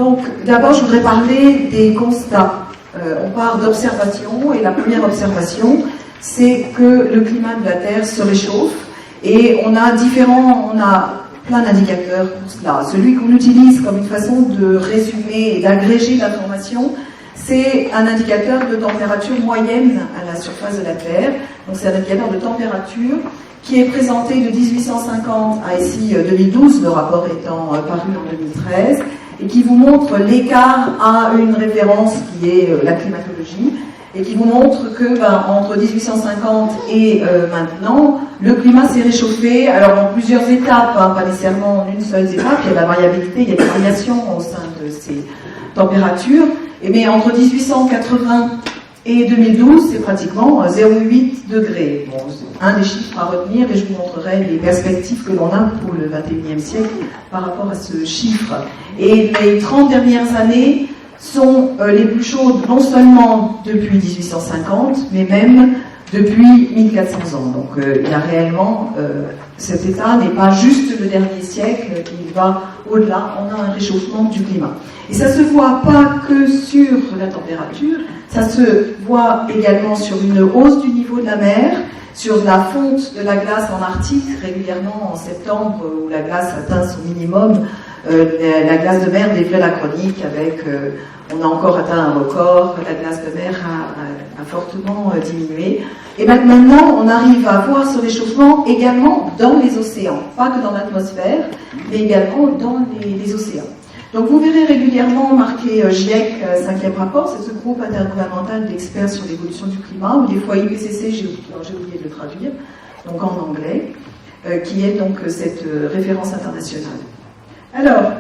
Donc, d'abord, je voudrais parler des constats. On part d'observations, et la première observation, c'est que le climat de la Terre se réchauffe, et on a plein d'indicateurs pour cela. Celui qu'on utilise comme une façon de résumer et d'agréger l'information, c'est un indicateur de température moyenne à la surface de la Terre. Donc c'est un indicateur de température qui est présenté de 1850 à ici 2012, le rapport étant paru en 2013, et qui vous montre l'écart à une référence qui est la climatologie, et qui vous montre que entre 1850 et maintenant, le climat s'est réchauffé, alors en plusieurs étapes, pas nécessairement en une seule étape, il y a de la variabilité, il y a des variations au sein de ces températures, mais entre 1880 et 2012, c'est pratiquement 0,8 degrés. Bon, c'est un des chiffres à retenir, et je vous montrerai les perspectives que l'on a pour le XXIe siècle par rapport à ce chiffre. Et les 30 dernières années sont les plus chaudes, non seulement depuis 1850, mais même depuis 1400 ans. Donc il y a réellement, cet état n'est pas juste le dernier siècle, il va au-delà, on a un réchauffement du climat. Et ça se voit pas que sur la température, ça se voit également sur une hausse du niveau de la mer, sur la fonte de la glace en Arctique, régulièrement en septembre, où la glace atteint son minimum. La glace de mer déflait la chronique avec, on a encore atteint un record, la glace de mer a fortement diminué. Et maintenant, on arrive à voir ce réchauffement également dans les océans, pas que dans l'atmosphère, mais également dans les océans. Donc vous verrez régulièrement marqué GIEC 5e rapport, c'est ce groupe intergouvernemental d'experts sur l'évolution du climat, ou des fois IPCC, j'ai oublié de le traduire, donc en anglais, qui est donc cette référence internationale. Alors,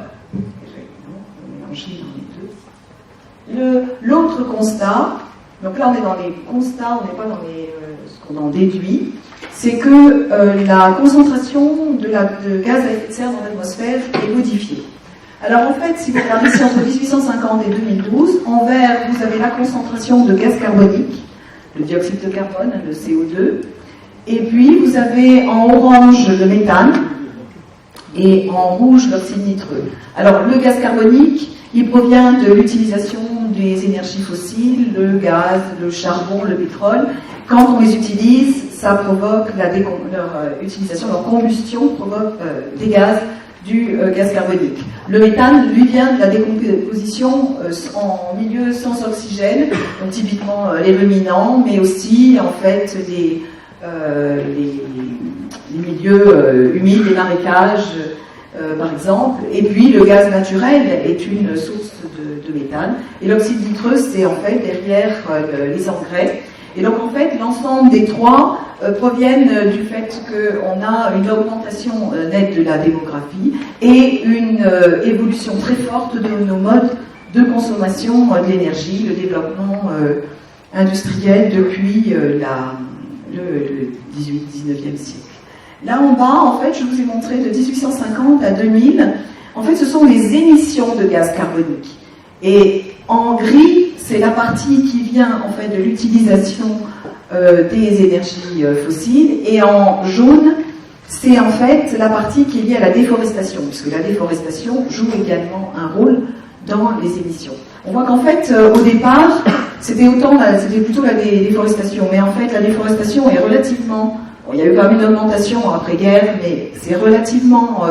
l'autre constat, donc là on est dans les constats, on n'est pas dans ce qu'on en déduit, c'est que la concentration de gaz à effet de serre dans l'atmosphère est modifiée. Alors en fait, si vous regardez ici entre 1850 et 2012, en vert vous avez la concentration de gaz carbonique, le dioxyde de carbone, le CO2, et puis vous avez en orange le méthane, et en rouge l'oxyde nitreux. Alors le gaz carbonique, il provient de l'utilisation des énergies fossiles, le gaz, le charbon, le pétrole. Quand on les utilise, ça provoque leur utilisation, leur combustion provoque des gaz du gaz carbonique. Le méthane, lui, vient de la décomposition en milieu sans oxygène, donc typiquement les ruminants, mais aussi en fait les milieux humides, les marécages, par exemple. Et puis le gaz naturel est une source de méthane. Et l'oxyde nitreux, c'est en fait derrière les engrais. Et donc en fait, l'ensemble des trois proviennent du fait qu'on a une augmentation nette de la démographie et une évolution très forte de nos modes de consommation de l'énergie, le développement industriel depuis le 19e siècle. Là en bas, en fait, je vous ai montré de 1850 à 2000, en fait, ce sont les émissions de gaz carbonique. Et en gris, c'est la partie qui vient en fait de l'utilisation des énergies fossiles, et en jaune, c'est en fait la partie qui est liée à la déforestation, puisque la déforestation joue également un rôle dans les émissions. On voit qu'en fait, au départ, c'était plutôt la déforestation, mais en fait, la déforestation est relativement, bon, il y a eu quand même une augmentation après-guerre, mais c'est relativement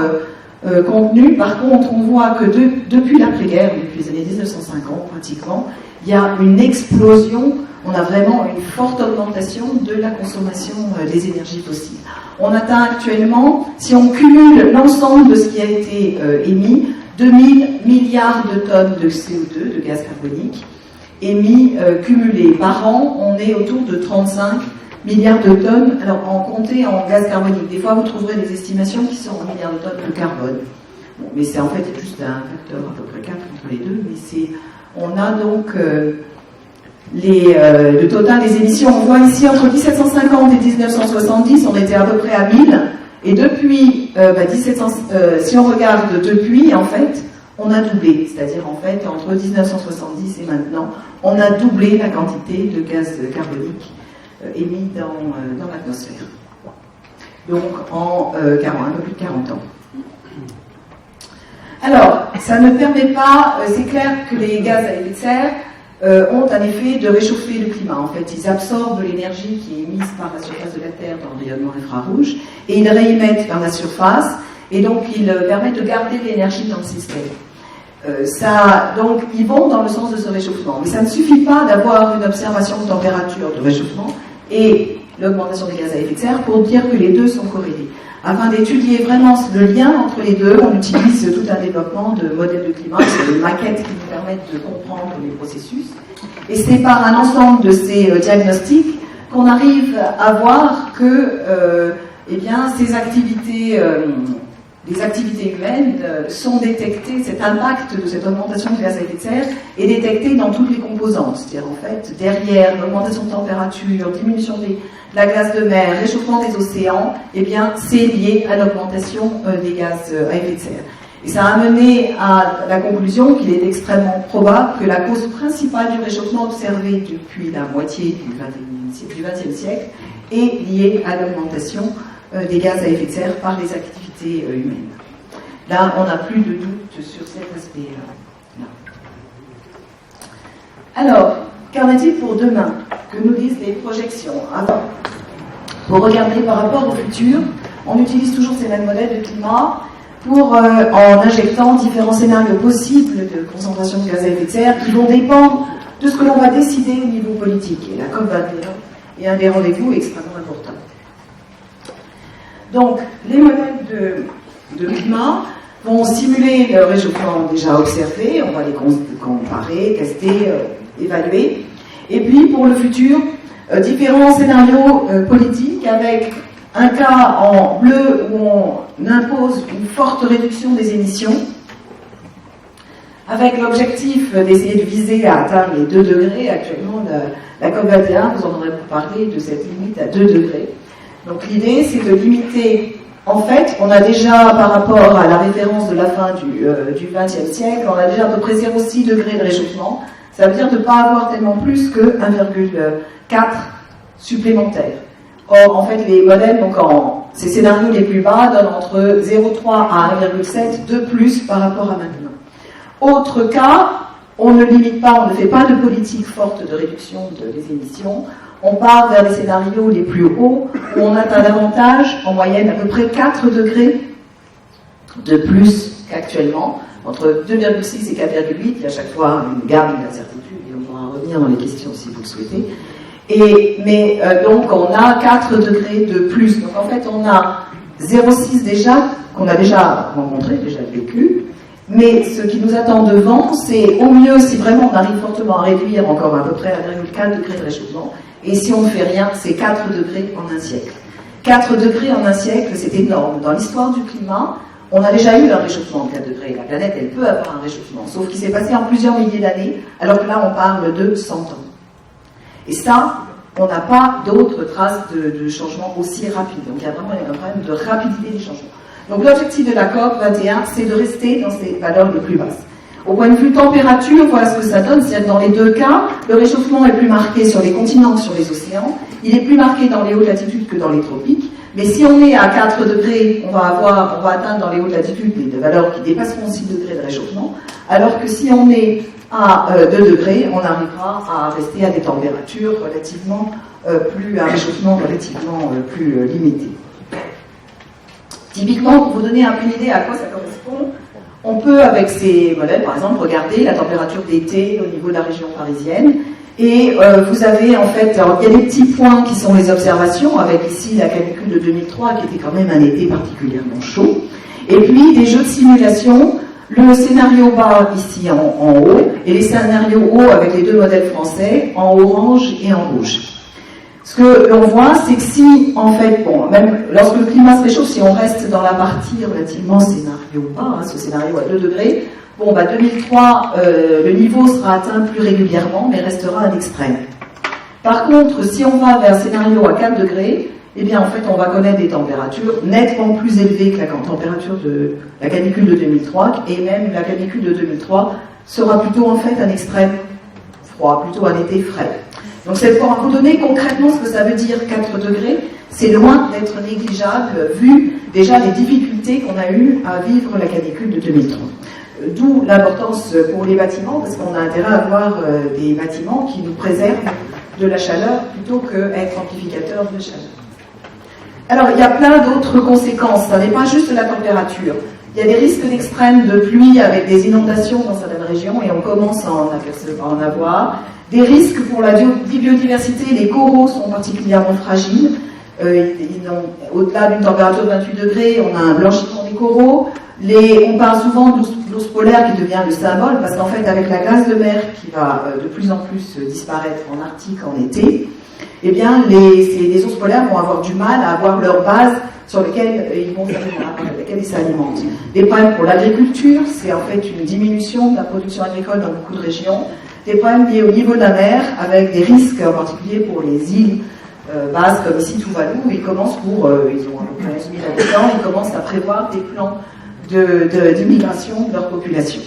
contenu. Par contre, on voit que depuis l'après-guerre, depuis les années 1950 pratiquement, il y a une explosion, on a vraiment une forte augmentation de la consommation des énergies fossiles. On atteint actuellement, si on cumule l'ensemble de ce qui a été émis, 2000 milliards de tonnes de CO2, de gaz carbonique, émis cumulés. Par an, on est autour de 35 milliards de tonnes, alors en compté en gaz carbonique. Des fois, vous trouverez des estimations qui sont en milliards de tonnes de carbone. Bon, mais c'est en fait juste un facteur à peu près 4 entre les deux, mais on a donc le total des émissions. On voit ici entre 1750 et 1970, on était à peu près à 1000. Et depuis, si on regarde depuis, en fait, on a doublé. C'est-à-dire, en fait, entre 1970 et maintenant, on a doublé la quantité de gaz carbonique émis dans l'atmosphère. Donc, en un peu plus de 40 ans. Alors, ça ne permet pas, c'est clair que les gaz à effet de serre ont un effet de réchauffer le climat. En fait, ils absorbent l'énergie qui est émise par la surface de la Terre dans le rayonnement infrarouge et ils réémettent vers la surface et donc ils permettent de garder l'énergie dans le système. Donc, ils vont dans le sens de ce réchauffement. Mais ça ne suffit pas d'avoir une observation de température de réchauffement et l'augmentation des gaz à effet de serre pour dire que les deux sont corrélés. Afin d'étudier vraiment le lien entre les deux, on utilise tout un développement de modèles de climat, c'est des maquettes qui nous permettent de comprendre les processus. Et c'est par un ensemble de ces diagnostics qu'on arrive à voir que ces activités, les activités humaines sont détectées, cet impact de cette augmentation des gaz à effet de serre est détecté dans toutes les composantes. C'est-à-dire, en fait, derrière l'augmentation de température, diminution de la glace de mer, réchauffement des océans, c'est lié à l'augmentation des gaz à effet de serre. Et ça a mené à la conclusion qu'il est extrêmement probable que la cause principale du réchauffement observé depuis la moitié du XXe siècle est liée à l'augmentation des gaz à effet de serre par les activités humaines. Là, on n'a plus de doute sur cet aspect-là. Alors, qu'en est-il pour demain? Que nous disent les projections? Pour regarder par rapport au futur, on utilise toujours ces mêmes modèles de climat en injectant différents scénarios possibles de concentration de gaz à effet de serre qui vont dépendre de ce que l'on va décider au niveau politique. Et la COP21 est un des rendez-vous extrêmement importants. Donc, les modèles de climat vont simuler le réchauffement déjà observé, on va les comparer, tester, évaluer. Et puis, pour le futur, différents scénarios politiques avec un cas en bleu où on impose une forte réduction des émissions, avec l'objectif d'essayer de viser à atteindre les 2 degrés. Actuellement, la COP21, vous en aurez parlé de cette limite à 2 degrés. Donc l'idée, c'est de limiter. En fait, on a déjà, par rapport à la référence de la fin du XXe siècle, on a déjà à peu près 0,6 degrés de réchauffement. Ça veut dire de ne pas avoir tellement plus que 1,4 supplémentaires. Or, en fait, les modèles, donc ces scénarios les plus bas, donnent entre 0,3 à 1,7 de plus par rapport à maintenant. Autre cas, on ne limite pas, on ne fait pas de politique forte de réduction des émissions. On part vers les scénarios les plus hauts, où on atteint davantage, en moyenne, à peu près 4 degrés de plus qu'actuellement. Entre 2,6 et 4,8, il y a à chaque fois une gamme d'incertitudes, et on pourra revenir dans les questions si vous le souhaitez. Donc on a 4 degrés de plus. Donc en fait on a 0,6 déjà, qu'on a déjà rencontré, déjà vécu. Mais ce qui nous attend devant, c'est au mieux, si vraiment on arrive fortement à réduire encore à peu près 1,4 degré de réchauffement, et si on ne fait rien, c'est 4 degrés en un siècle. 4 degrés en un siècle, c'est énorme. Dans l'histoire du climat, on a déjà eu un réchauffement de 4 degrés. La planète, elle peut avoir un réchauffement, sauf qu'il s'est passé en plusieurs milliers d'années, alors que là, on parle de 100 ans. Et ça, on n'a pas d'autres traces de changement aussi rapides. Donc il y a vraiment un problème de rapidité des changements. Donc l'objectif de la COP21, c'est de rester dans ces valeurs les plus basses. Au point de vue température, voilà ce que ça donne. C'est-à-dire dans les deux cas, le réchauffement est plus marqué sur les continents que sur les océans. Il est plus marqué dans les hautes latitudes que dans les tropiques. Mais si on est à 4 degrés, on va atteindre dans les hautes latitudes des valeurs qui dépasseront 6 degrés de réchauffement. Alors que si on est à 2 degrés, on arrivera à rester à des températures relativement un réchauffement relativement plus limité. Typiquement, pour vous donner un peu une idée à quoi ça correspond, on peut, avec ces modèles, par exemple, regarder la température d'été au niveau de la région parisienne. Et vous avez, en fait, alors, il y a des petits points qui sont les observations, avec ici la canicule de 2003, qui était quand même un été particulièrement chaud. Et puis, des jeux de simulation, le scénario bas ici en haut, et les scénarios hauts avec les deux modèles français, en orange et en rouge. Ce que l'on voit, c'est que si, en fait, même lorsque le climat se réchauffe, si on reste dans la partie relativement scénario bas, ce scénario à 2 degrés, 2003, le niveau sera atteint plus régulièrement, mais restera un extrême. Par contre, si on va vers un scénario à 4 degrés, eh bien, en fait, on va connaître des températures nettement plus élevées que la température de la canicule de 2003, et même la canicule de 2003 sera plutôt, en fait, un extrême froid, plutôt un été frais. Donc, c'est pour vous donner concrètement ce que ça veut dire 4 degrés, c'est loin d'être négligeable, vu déjà les difficultés difficultés qu'on a eu à vivre la canicule de 2003. D'où l'importance pour les bâtiments, parce qu'on a intérêt à avoir des bâtiments qui nous préservent de la chaleur plutôt qu'être amplificateurs de chaleur. Alors, il y a plein d'autres conséquences. Ça n'est pas juste la température. Il y a des risques d'extrême de pluie avec des inondations dans certaines régions, et on commence à en avoir. Des risques pour la biodiversité, les coraux sont particulièrement fragiles. Au-delà d'une température de 28 degrés, on a un blanchiment des coraux. On parle souvent de l'ours polaire qui devient le symbole, parce qu'en fait, avec la glace de mer qui va de plus en plus disparaître en Arctique en été, eh bien, les ours polaires vont avoir du mal à avoir leur base sur laquelle ils s'alimentent. Des problèmes pour l'agriculture, c'est en fait une diminution de la production agricole dans beaucoup de régions. Des problèmes liés au niveau de la mer, avec des risques en particulier pour les îles basses, comme ici Tuvalu, où ils commencent ils ont à peu près 11 000 habitants, ils commencent à prévoir des plans d'immigration de leur population.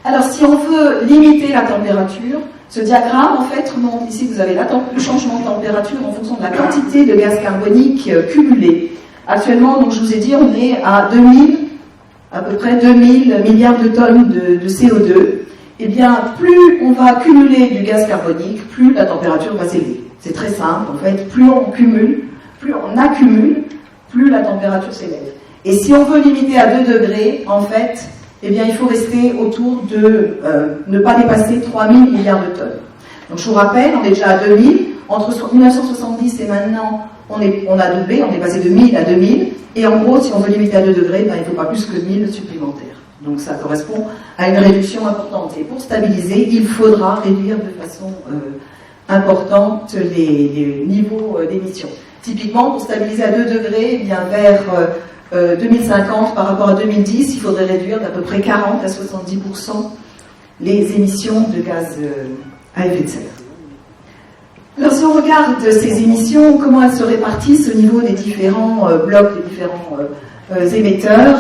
Alors, si on veut limiter la température, ce diagramme, en fait, montre ici, vous avez le changement de température en fonction de la quantité de gaz carbonique cumulé. Actuellement, donc, je vous ai dit, on est à à peu près 2000 milliards de tonnes de CO2. Eh bien, plus on va accumuler du gaz carbonique, plus la température va s'élever. C'est très simple, en fait. Plus on accumule, plus la température s'élève. Et si on veut limiter à 2 degrés, en fait, eh bien, il faut rester autour de ne pas dépasser 3000 milliards de tonnes. Donc, je vous rappelle, on est déjà à 2000. Entre 1970 et maintenant, on a doublé, on est passé de 1000 à 2000. Et en gros, si on veut limiter à 2 degrés, ben, il ne faut pas plus que 1000 supplémentaires. Donc, ça correspond à une réduction importante. Et pour stabiliser, il faudra réduire de façon importante les niveaux d'émissions. Typiquement, pour stabiliser à 2 degrés, eh bien, vers 2050 par rapport à 2010, il faudrait réduire d'à peu près 40 à 70% les émissions de gaz à effet de serre. Alors si on regarde ces émissions, comment elles se répartissent au niveau des différents blocs, des différents émetteurs,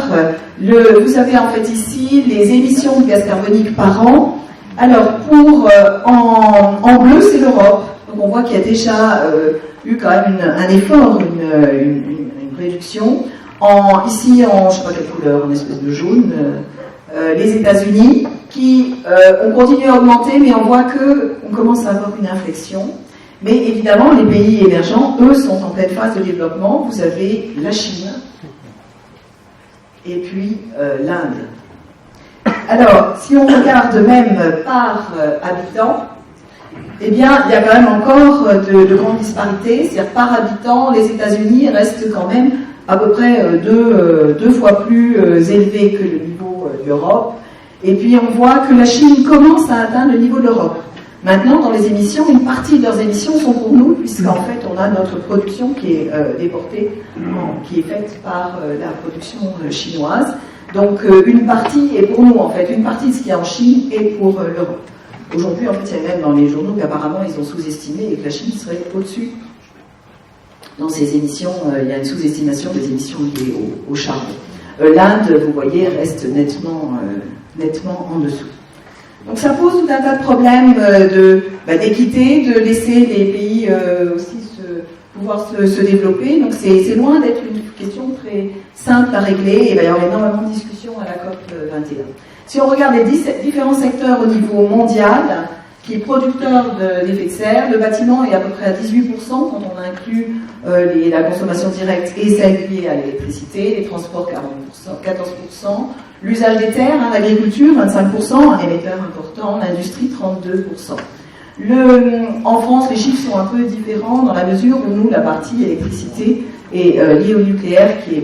vous avez en fait ici les émissions de gaz carbonique par an. Alors en bleu, c'est l'Europe. Donc on voit qu'il y a déjà eu quand même un effort, une réduction. Ici, je ne sais pas quelle couleur, en espèce de jaune, les États-Unis qui ont continué à augmenter, mais on voit qu'on commence à avoir une inflexion. Mais évidemment, les pays émergents, eux, sont en pleine phase de développement. Vous avez la Chine et puis l'Inde. Alors, si on regarde même par habitant, eh bien, il y a quand même encore de grandes disparités. C'est-à-dire, par habitant, les États-Unis restent quand même à peu près deux fois plus élevé que le niveau de l'Europe. Et puis on voit que la Chine commence à atteindre le niveau de l'Europe. Maintenant, dans les émissions, une partie de leurs émissions sont pour nous, puisqu'en fait, on a notre production qui est déportée, qui est faite par la production chinoise. Donc, une partie est pour nous, en fait. Une partie de ce qu'il y a en Chine est pour l'Europe. Aujourd'hui, en fait, il y a même dans les journaux qu'apparemment, ils ont sous-estimé et que la Chine serait au-dessus. Dans ces émissions, il y a une sous-estimation des émissions liées au charbon. L'Inde, vous voyez, reste nettement en dessous. Donc ça pose tout un tas de problèmes d'équité, de laisser les pays aussi pouvoir se développer. Donc c'est loin d'être une question très simple à régler, et il va y avoir énormément de discussions à la COP 21. Si on regarde les différents secteurs au niveau mondial, qui est producteur d'effets de serre, le bâtiment est à peu près à 18% quand on inclut la consommation directe et celle liée à l'électricité, les transports 14%, l'usage des terres, l'agriculture 25%, un émetteur important, l'industrie 32%. En France, les chiffres sont un peu différents dans la mesure où nous, la partie électricité est liée au nucléaire qui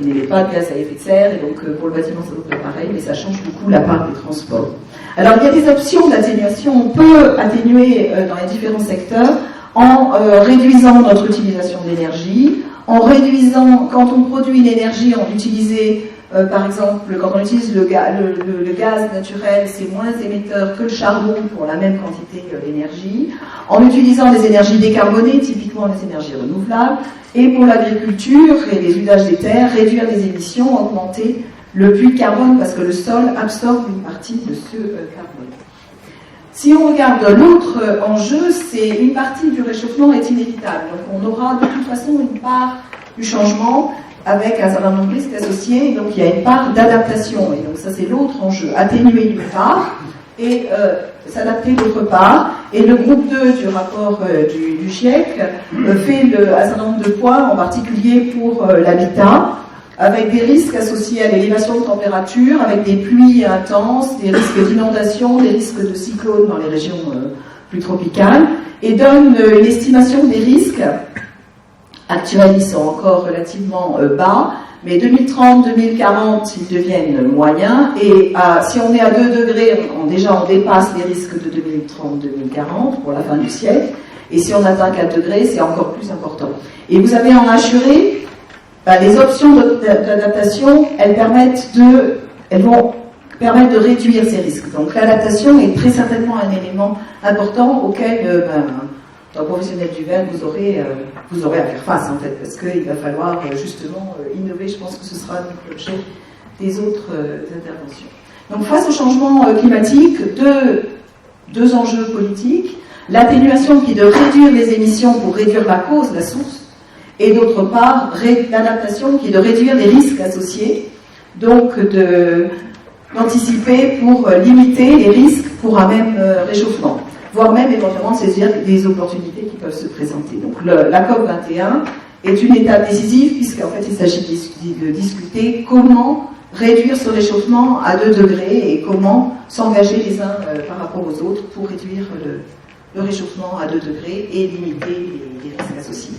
n'émet pas de gaz à effet de serre, et donc pour le bâtiment c'est à peu près pareil, mais ça change beaucoup la part des transports. Alors il y a des options d'atténuation, on peut atténuer dans les différents secteurs en réduisant notre utilisation d'énergie, en réduisant, quand on produit une énergie, on utilise par exemple, quand on utilise le gaz naturel, c'est moins émetteur que le charbon pour la même quantité d'énergie, en utilisant des énergies décarbonées, typiquement les énergies renouvelables, et pour l'agriculture et les usages des terres, réduire les émissions, augmenter le puits de carbone, parce que le sol absorbe une partie de ce carbone. Si on regarde l'autre enjeu, c'est une partie du réchauffement est inévitable. Donc on aura de toute façon une part du changement avec un certain nombre de risques associés. Donc il y a une part d'adaptation, et donc ça c'est l'autre enjeu, atténuer d'une part et s'adapter d'autre part. Et le groupe 2 du rapport du GIEC fait un certain nombre de points, en particulier pour l'habitat, avec des risques associés à l'élévation de température, avec des pluies intenses, des risques d'inondation, des risques de cyclones dans les régions plus tropicales, et donne une estimation des risques. Actuels, ils sont encore relativement bas, mais 2030-2040, ils deviennent moyens, et si on est à 2 degrés, déjà on dépasse les risques de 2030-2040 pour la fin du siècle, et si on atteint 4 degrés, c'est encore plus important. Et vous avez en assuré, les options d'adaptation, elles vont permettre de réduire ces risques. Donc l'adaptation est très certainement un élément important auquel dans le professionnel du verre, vous aurez à faire face, en fait, parce qu'il va falloir justement innover. Je pense que ce sera l'objet des autres interventions. Donc, face au changement climatique, deux enjeux politiques. L'atténuation qui est de réduire les émissions pour réduire la cause, la source, et d'autre part, l'adaptation qui est de réduire les risques associés, donc d'anticiper pour limiter les risques pour un même réchauffement, voire même éventuellement saisir des opportunités qui peuvent se présenter. Donc la COP21 est une étape décisive, puisqu'en fait il s'agit de discuter comment réduire ce réchauffement à 2 degrés et comment s'engager les uns par rapport aux autres pour réduire le réchauffement à 2 degrés et limiter les risques associés.